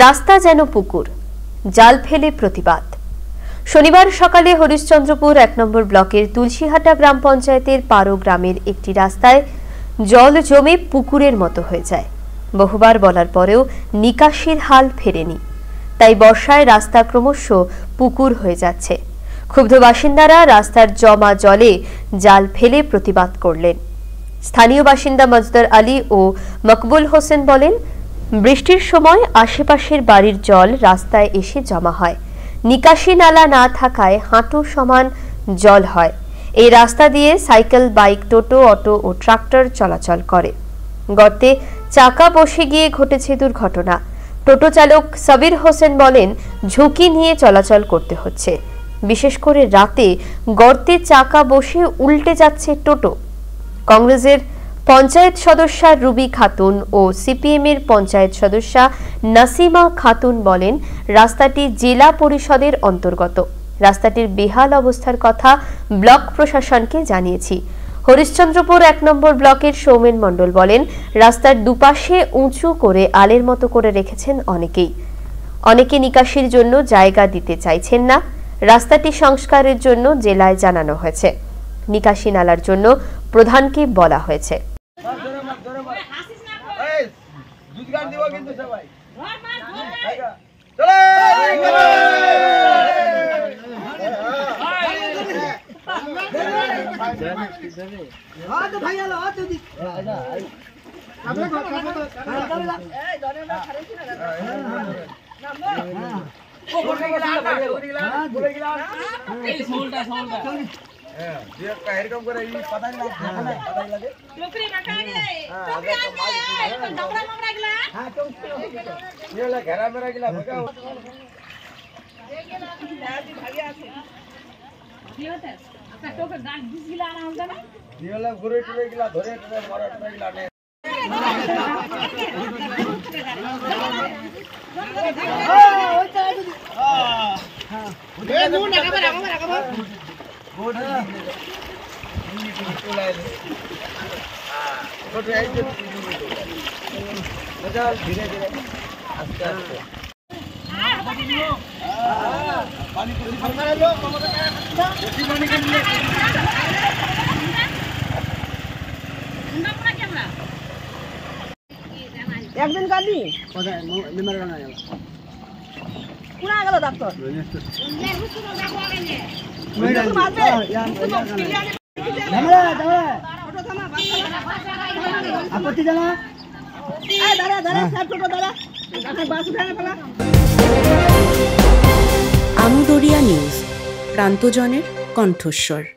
রাস্তা যেন পুকুর, জাল ফেলে প্রতিবাদ। শনিবার সকালে হরিশ্চন্দ্রপুর ১ নম্বর ব্লকের তুলসীহাটা গ্রাম পঞ্চায়েতের পারো গ্রামের একটি রাস্তায় জল জমে পুকুরের মতো হয়ে যায়। বহুবার বলার পরেও নিকাশির হাল ফেরেনি, তাই বর্ষায় রাস্তা ক্রমশ পুকুর হয়ে যাচ্ছে। ক্ষুব্ধ বাসিন্দারা রাস্তার জমা জলে জাল ফেলে প্রতিবাদ করলেন। স্থানীয় বাসিন্দা মজদার আলী ও মকবুল হোসেন বলেন, বৃষ্টির সময় আশেপাশের বাড়ির জল রাস্তায় এসে জমা হয়। নিকাশি নালা না থাকায় হাঁটু সমান জল হয়। এই রাস্তা দিয়ে সাইকেল, বাইক, টোটো, অটো ও ট্রাক্টর চলাচল করে। গর্তে চাকা বসে গিয়ে ঘটেছে দুর্ঘটনা। টোটো চালক সাবির হোসেন বলেন, ঝুঁকি নিয়ে চলাচল করতে হচ্ছে। বিশেষ করে রাতে গর্তে চাকা বসে উল্টে যাচ্ছে টোটো। কংগ্রেসের পঞ্চায়েত সদস্যা রুবি খাতুন ও সিপিএমের পঞ্চায়েত সদস্যা নাসিমা খাতুন বলেন, রাস্তাটি জেলা পরিষদের অন্তর্গত। রাস্তাটির বেহাল অবস্থার কথা ব্লক প্রশাসনকে জানিয়েছি। হরিশ্চন্দ্রপুর ১ নম্বর ব্লকের সৌমেন মণ্ডল বলেন, রাস্তার দুপাশে উঁচু করে আলের মতো করে রেখেছেন অনেকে নিকাশির জন্য জায়গা দিতে চাইছেন না। রাস্তাটি সংস্কারের জন্য জেলায় জানানো হয়েছে। নিকাশি নালার জন্য প্রধানকে বলা হয়েছে। একদিন কালি কোনা গেল ডাক্তার আপত্তি জানা আমুদরিয়া নিউজ, প্রান্তজনের কণ্ঠস্বর।